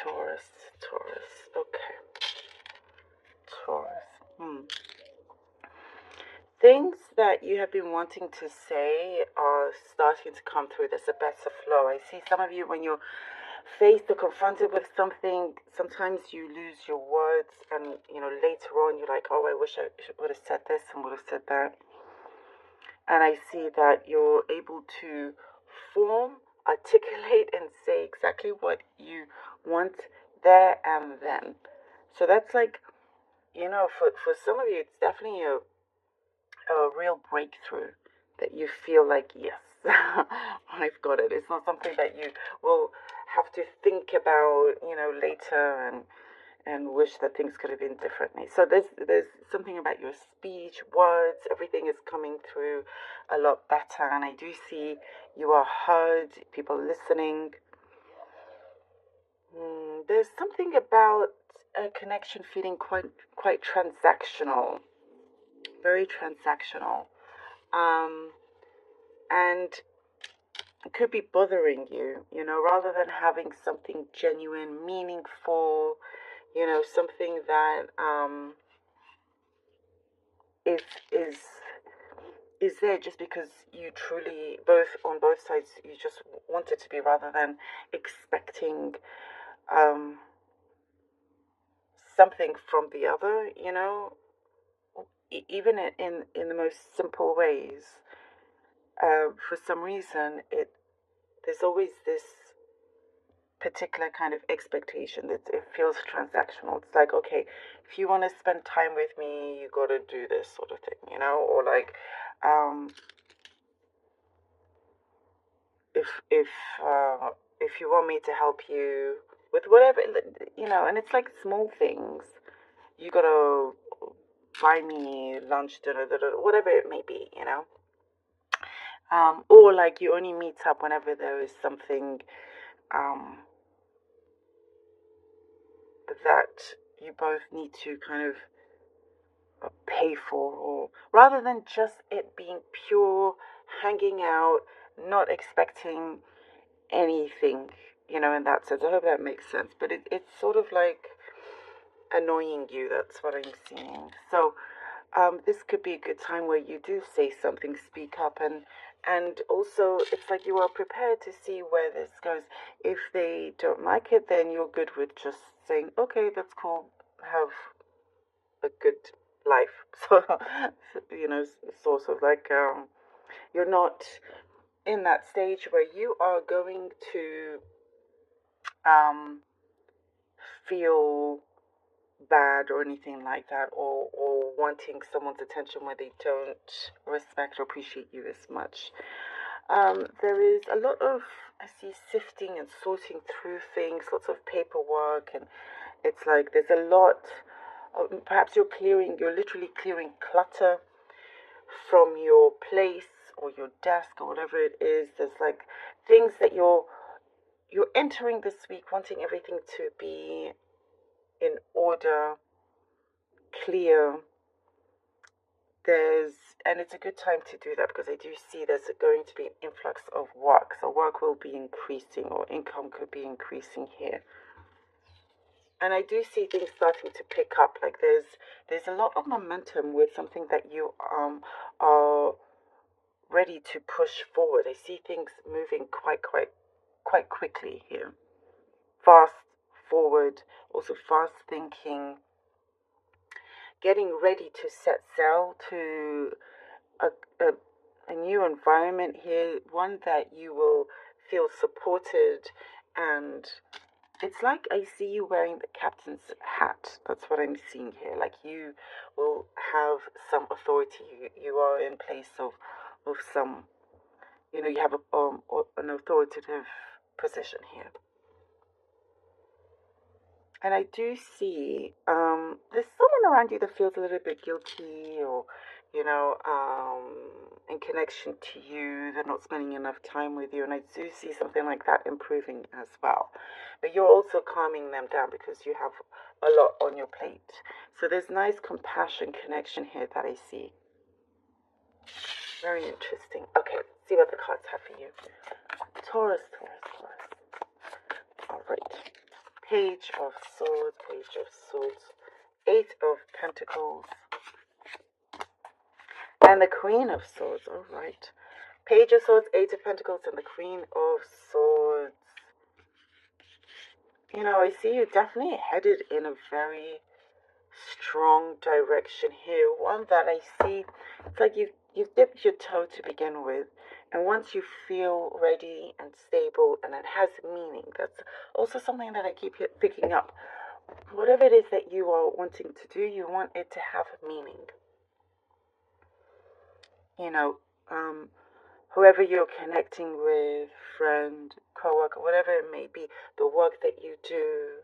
Taurus, Taurus. Okay. Taurus. Things that you have been wanting to say are starting to come through. There's a better flow. I see some of you, when you're faced or confronted with something, sometimes you lose your words, and later on you're like, oh, I wish I would have said this and would have said that. And I see that you're able to form, articulate, and say exactly what you want there and then. So that's like, for some of you, it's definitely a real breakthrough that you feel like, yes, I've got it. It's not something that you will have to think about, later and wish that things could have been differently. So there's something about your speech, words, everything is coming through a lot better. And I do see you are heard, people listening. There's something about a connection feeling quite transactional, very transactional. And it could be bothering you, rather than having something genuine, meaningful, something that is there just because you truly, on both sides, you just want it to be, rather than expecting something from the other, even in the most simple ways. For some reason, there's always this particular kind of expectation that it feels transactional. It's like, okay, if you want to spend time with me, you got to do this sort of thing, or like, if you want me to help you with whatever, and it's like small things. You got to buy me lunch, dinner, whatever it may be, or like you only meet up whenever there is something that you both need to kind of pay for, or rather than just it being pure hanging out, not expecting anything, in that sense. I hope that makes sense. But it's sort of like annoying you. That's what I'm seeing. So this could be a good time where you do say something, speak up, and also it's like you are prepared to see where this goes. If they don't like it, then you're good with just saying, okay, that's cool, have a good life. So, sort of like, you're not in that stage where you are going to feel bad or anything like that, or wanting someone's attention where they don't respect or appreciate you as much. There is a lot of, I see, sifting and sorting through things, lots of paperwork, and it's like there's a lot. Perhaps you're literally clearing clutter from your place or your desk or whatever it is. There's like things that you're entering this week wanting everything to be in order, clear. And it's a good time to do that, because I do see there's going to be an influx of work. So work will be increasing, or income could be increasing here. And I do see things starting to pick up. Like there's a lot of momentum with something that you are ready to push forward. I see things moving quite quickly here. Fast forward, also fast thinking, getting ready to set sail to a new environment here, one that you will feel supported. And it's like I see you wearing the captain's hat. That's what I'm seeing here. Like you will have some authority. You are in place of some, you have an authoritative position here. And I do see there's someone around you that feels a little bit guilty, or in connection to you, they're not spending enough time with you. And I do see something like that improving as well. But you're also calming them down because you have a lot on your plate. So there's nice compassion connection here that I see. Very interesting. Okay, let's see what the cards have for you. Taurus. All right. Page of Swords, Eight of Pentacles, and the Queen of Swords. All right. Page of Swords, Eight of Pentacles, and the Queen of Swords. You know, I see you definitely headed in a very strong direction here. One that I see, it's like you've dipped your toe to begin with, and once you feel ready and stable and it has meaning, that's also something that I keep picking up. Whatever it is that you are wanting to do, you want it to have meaning. You know, whoever you're connecting with, friend, co-worker, whatever it may be, the work that you do,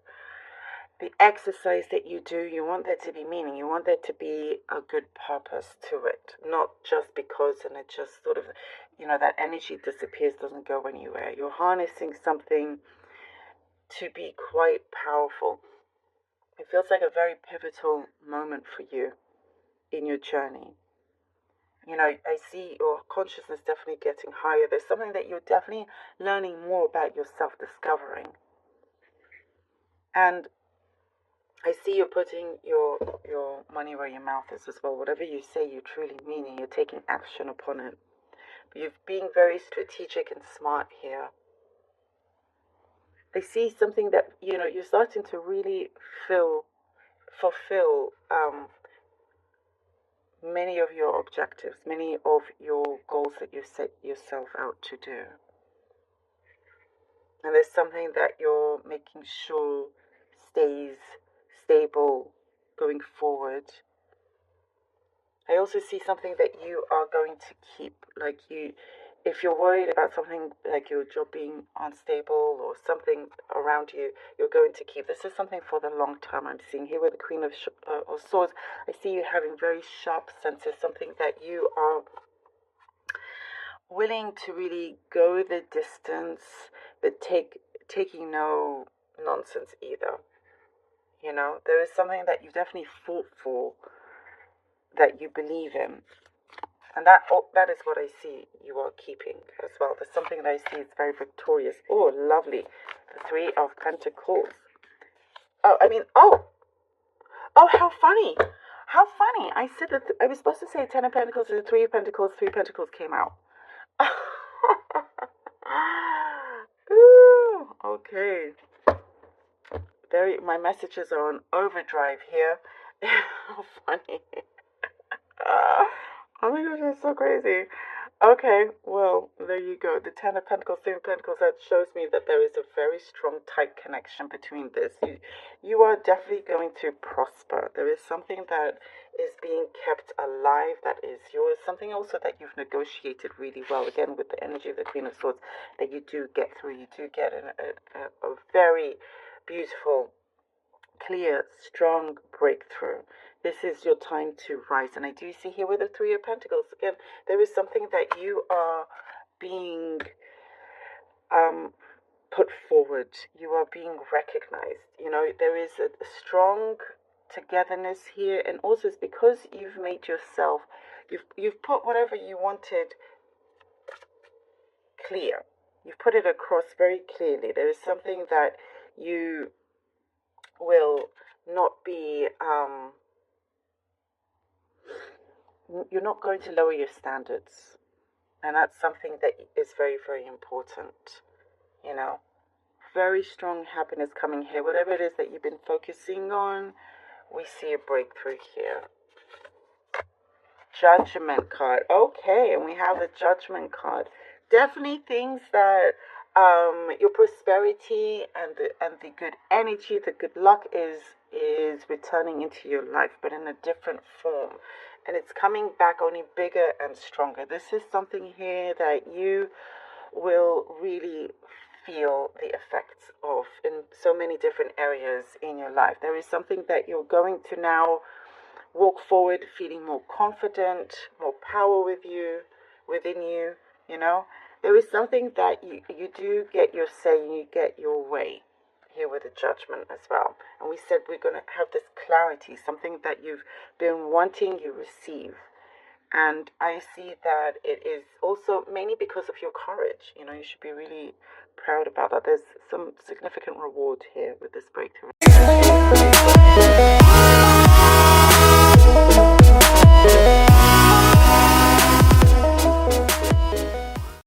the exercise that you do, you want there to be meaning. You want there to be a good purpose to it, not just because, and it just sort of, you know, that energy disappears, doesn't go anywhere. You're harnessing something to be quite powerful. It feels like a very pivotal moment for you in your journey. You know, I see your consciousness definitely getting higher. There's something that you're definitely learning more about yourself, discovering. And I see you putting your money where your mouth is as well. Whatever you say, you truly mean, and you're taking action upon it. But you're being very strategic and smart here. I see something that, you know, you're starting to really fulfill many of your objectives, many of your goals that you set yourself out to do. And there's something that you're making sure stays stable going forward. I also see something that you are going to keep, like if you're worried about something like your job being unstable or something around you, you're going to keep. This is something for the long term. I'm seeing here with the Queen of Swords. I see you having very sharp senses, something that you are willing to really go the distance, but taking no nonsense either. You know, there is something that you definitely fought for, that you believe in. And that is what I see you are keeping as well. There's something that I see is very victorious. Oh, lovely. The Three of Pentacles. Oh, how funny. How funny. I said that I was supposed to say Ten of Pentacles and the Three of Pentacles. Three Pentacles came out. Ooh, okay. My messages are on overdrive here. How funny. Oh my gosh, that's so crazy. Okay, well, there you go. The Ten of Pentacles, Three of Pentacles, that shows me that there is a very strong, tight connection between this. You are definitely going to prosper. There is something that is being kept alive that is yours. Something also that you've negotiated really well. Again, with the energy of the Queen of Swords, that you do get through. You do get a very beautiful, clear, strong breakthrough. This is your time to rise. And I do see here with the Three of Pentacles, again, there is something that you are being put forward. You are being recognized. You know, there is a strong togetherness here. And also it's because you've made yourself, you've put whatever you wanted clear. You've put it across very clearly. There is something that you will not be, you're not going to lower your standards. And that's something that is very, very important. You know, very strong happiness coming here. Whatever it is that you've been focusing on, we see a breakthrough here. Judgment card. Okay, and we have the Judgment card. Definitely things that your prosperity and the good energy, the good luck is returning into your life, but in a different form. And it's coming back only bigger and stronger. This is something here that you will really feel the effects of in so many different areas in your life. There is something that you're going to now walk forward feeling more confident, more power within you, you know. There is something that you do get your say and you get your way here with the Judgment as well. And we said we're going to have this clarity, something that you've been wanting, you receive. And I see that it is also mainly because of your courage. You know, you should be really proud about that. There's some significant reward here with this breakthrough.